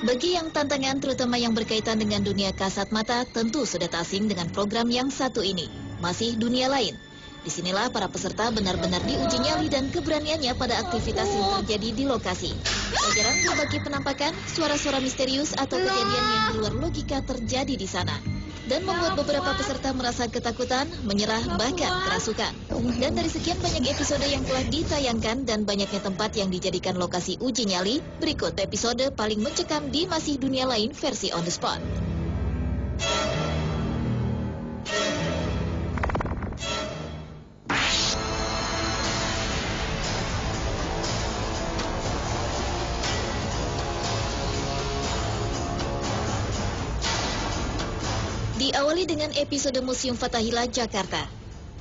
Bagi yang tantangan terutama yang berkaitan dengan dunia kasat mata tentu sudah tak asing dengan program yang satu ini, Masih Dunia Lain. Disinilah para peserta benar-benar diuji nyali dan keberaniannya pada aktivitas yang terjadi di lokasi. Tak jarang berbagai penampakan, suara-suara misterius atau kejadian yang di luar logika terjadi di sana. Dan membuat beberapa peserta merasa ketakutan, menyerah, bahkan kerasukan. Dan dari sekian banyak episode yang telah ditayangkan dan banyaknya tempat yang dijadikan lokasi uji nyali, berikut episode paling mencekam di Masih Dunia Lain versi on the spot. Diawali dengan episode Museum Fathahillah, Jakarta.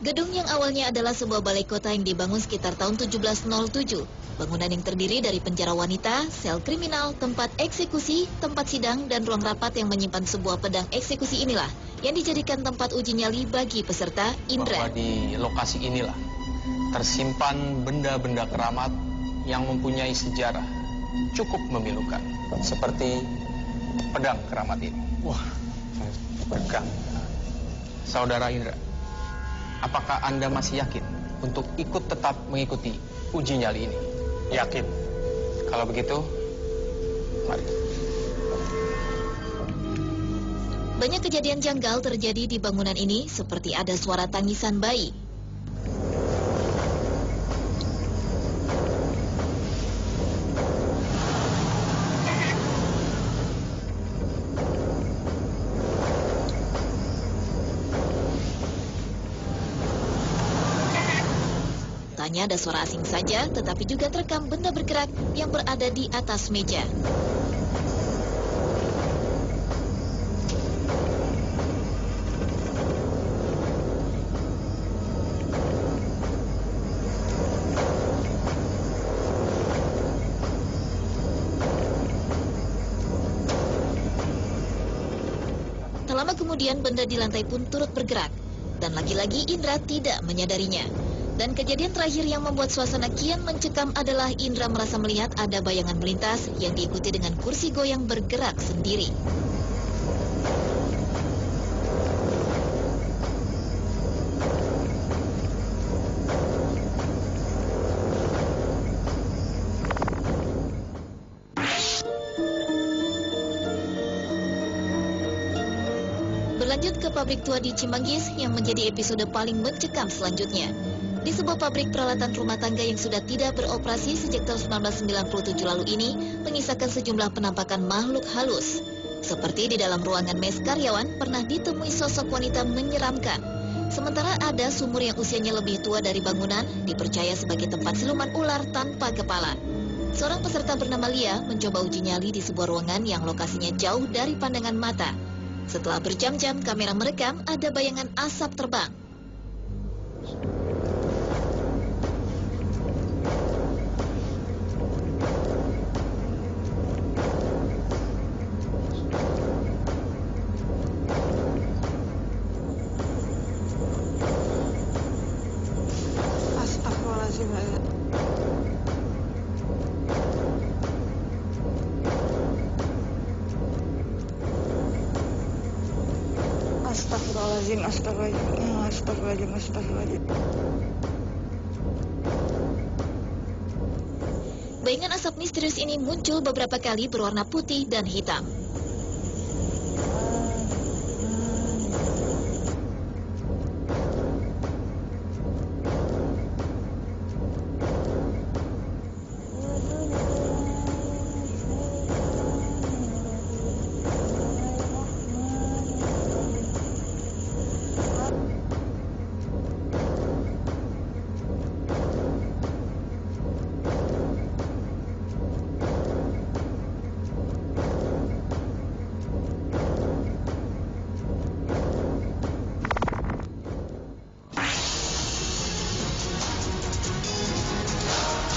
Gedung yang awalnya adalah sebuah balai kota yang dibangun sekitar tahun 1707. Bangunan yang terdiri dari penjara wanita, sel kriminal, tempat eksekusi, tempat sidang, dan ruang rapat yang menyimpan sebuah pedang eksekusi inilah yang dijadikan tempat uji nyali bagi peserta Indra. Bahwa di lokasi inilah tersimpan benda-benda keramat yang mempunyai sejarah cukup memilukan. Seperti pedang keramat ini. Wah, berkah. Saudara Indra, apakah Anda masih yakin untuk tetap mengikuti uji nyali ini? Yakin. Kalau begitu, mari. Banyak kejadian janggal terjadi di bangunan ini, seperti ada suara tangisan bayi. Hanya ada suara asing saja, tetapi juga terekam benda bergerak yang berada di atas meja. Tak lama kemudian benda di lantai pun turut bergerak, dan lagi-lagi Indra tidak menyadarinya. Dan kejadian terakhir yang membuat suasana kian mencekam adalah Indra merasa melihat ada bayangan melintas yang diikuti dengan kursi goyang bergerak sendiri. Berlanjut ke pabrik tua di Cimanggis yang menjadi episode paling mencekam selanjutnya. Di sebuah pabrik peralatan rumah tangga yang sudah tidak beroperasi sejak tahun 1997 lalu ini mengisahkan sejumlah penampakan makhluk halus. Seperti di dalam ruangan mes karyawan pernah ditemui sosok wanita menyeramkan. Sementara ada sumur yang usianya lebih tua dari bangunan dipercaya sebagai tempat siluman ular tanpa kepala. Seorang peserta bernama Lia mencoba uji nyali di sebuah ruangan yang lokasinya jauh dari pandangan mata. Setelah berjam-jam kamera merekam ada bayangan asap terbang. Astagfirullahaladzim. Bayangan asap misterius ini muncul beberapa kali berwarna putih dan hitam.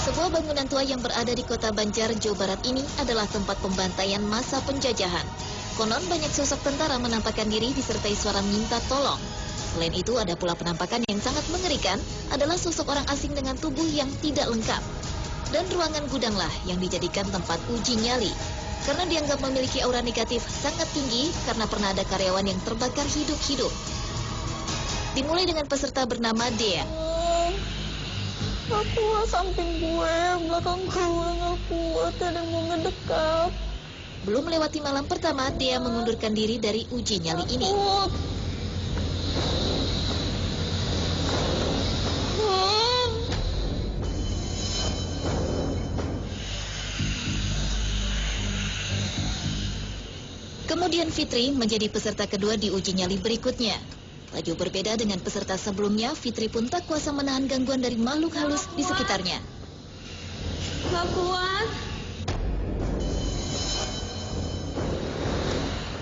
Sebuah bangunan tua yang berada di kota Banjar, Jawa Barat ini adalah tempat pembantaian masa penjajahan. Konon banyak sosok tentara menampakkan diri disertai suara minta tolong. Selain itu ada pula penampakan yang sangat mengerikan adalah sosok orang asing dengan tubuh yang tidak lengkap. Dan ruangan gudanglah yang dijadikan tempat uji nyali. karena dianggap memiliki aura negatif sangat tinggi karena pernah ada karyawan yang terbakar hidup-hidup. Dimulai dengan peserta bernama Dea. Gak kuat, samping gue, belakang gue gak kuat, ada yang mau ngedekat. Belum melewati malam pertama, Dea mengundurkan diri dari uji nyali ini. Kemudian Fitri menjadi peserta kedua di uji nyali berikutnya. Tak jauh berbeda dengan peserta sebelumnya, Fitri pun tak kuasa menahan gangguan dari makhluk halus di sekitarnya. Gak kuat.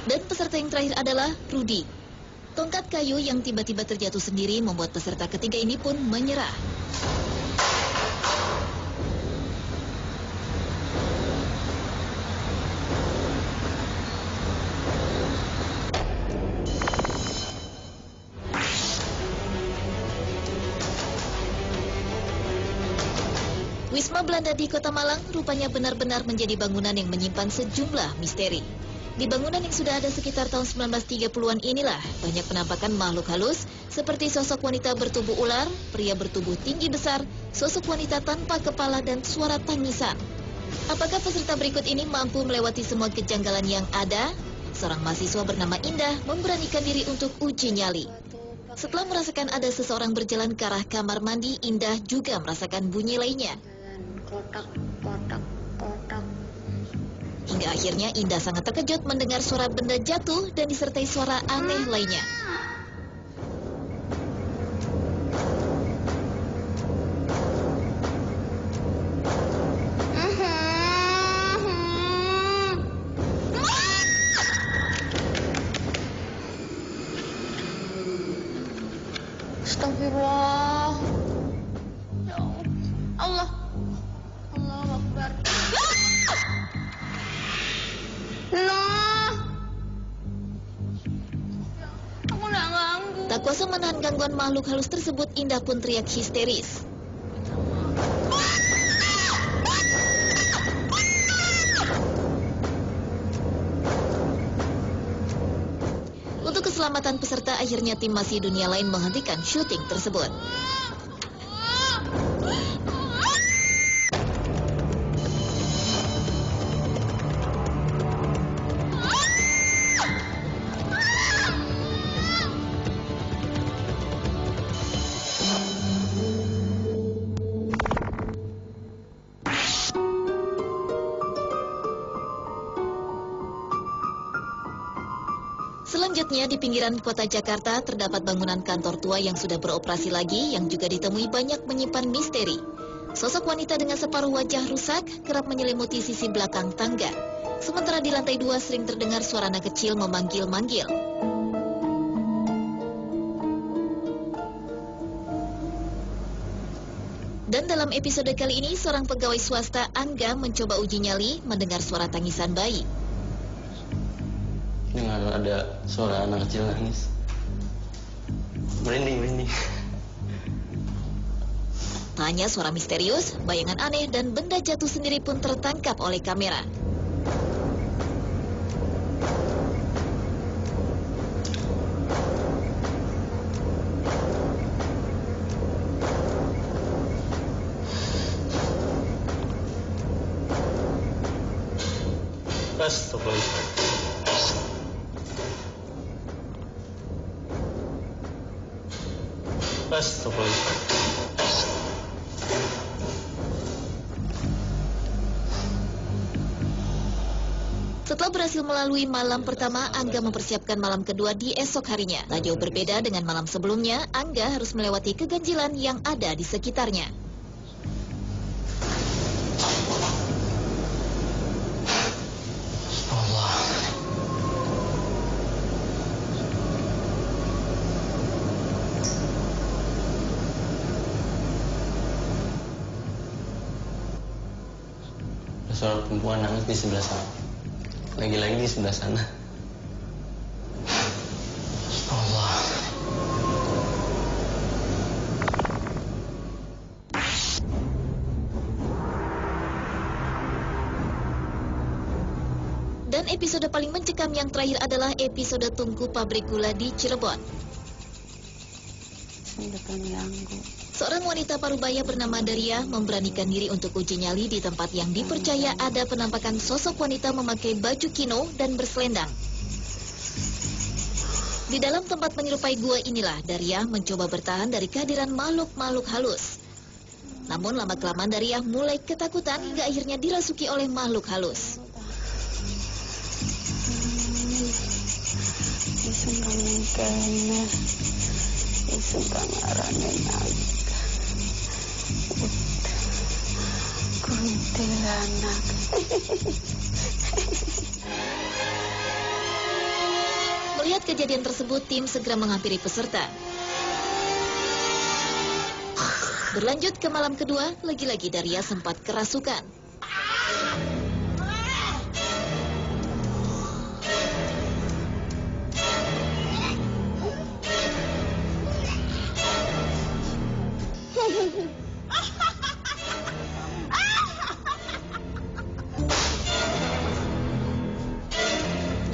Dan peserta yang terakhir adalah Rudy. Tongkat kayu yang tiba-tiba terjatuh sendiri membuat peserta ketiga ini pun menyerah. Wisma Belanda di Kota Malang rupanya benar-benar menjadi bangunan yang menyimpan sejumlah misteri. Di bangunan yang sudah ada sekitar tahun 1930-an inilah banyak penampakan makhluk halus seperti sosok wanita bertubuh ular, pria bertubuh tinggi besar, sosok wanita tanpa kepala dan suara tangisan. Apakah peserta berikut ini mampu melewati semua kejanggalan yang ada? Seorang mahasiswa bernama Indah memberanikan diri untuk uji nyali. Setelah merasakan ada seseorang berjalan ke arah kamar mandi, Indah juga merasakan bunyi lainnya. Kotak, kotak, kotak. Hingga akhirnya Indah sangat terkejut mendengar suara benda jatuh dan disertai suara aneh lainnya. Astagfirullah. Ya Allah. Allahu Akbar. Nah. Aku nggak ganggu. Tak kuasa menahan gangguan makhluk halus tersebut, Indah pun teriak histeris. Untuk keselamatan peserta, akhirnya tim Masih Dunia Lain menghentikan syuting tersebut. Selanjutnya, di pinggiran kota Jakarta terdapat bangunan kantor tua yang sudah beroperasi lagi yang juga ditemui banyak menyimpan misteri. Sosok wanita dengan separuh wajah rusak kerap menyelimuti sisi belakang tangga. Sementara di lantai 2 sering terdengar suara anak kecil memanggil-manggil. Dan dalam episode kali ini, seorang pegawai swasta, Angga, mencoba uji nyali mendengar suara tangisan bayi. Dengar ada suara anak kecil nangis. Merinding. Tak hanya suara misterius, bayangan aneh dan benda jatuh sendiri pun tertangkap oleh kamera. Astagfirullah. Astagfirullah. Setelah berhasil melalui malam pertama, Angga mempersiapkan malam kedua di esok harinya. Tak jauh berbeda dengan malam sebelumnya, Angga harus melewati keganjilan yang ada di sekitarnya. Allah. Suara perempuan nangis di sebelah sana. Lagi-lagi di sebelah sana. Allah. Dan episode paling mencekam yang terakhir adalah episode tungku pabrik gula di Cirebon. Seorang wanita parubaya bernama Daria memberanikan diri untuk uji nyali di tempat yang dipercaya ada penampakan sosok wanita memakai baju kino dan berselendang. Di dalam tempat menyerupai gua inilah Daria mencoba bertahan dari kehadiran makhluk-makhluk halus. Namun lama-kelamaan Daria mulai ketakutan hingga akhirnya dirasuki oleh makhluk halus. Melihat kejadian tersebut, tim segera menghampiri peserta. Berlanjut ke malam kedua, lagi-lagi Daria sempat kerasukan.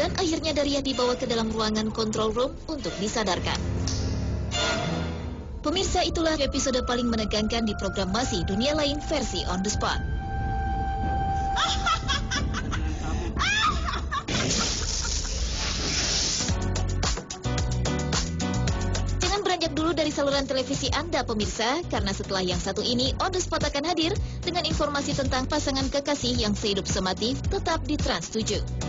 Dan akhirnya Daria dibawa ke dalam ruangan control room untuk disadarkan. Pemirsa, itulah episode paling menegangkan di program Masih Dunia Lain versi On The Spot. Jangan beranjak dulu dari saluran televisi Anda, pemirsa, karena setelah yang satu ini, On The Spot akan hadir dengan informasi tentang pasangan kekasih yang sehidup semati tetap di Trans 7.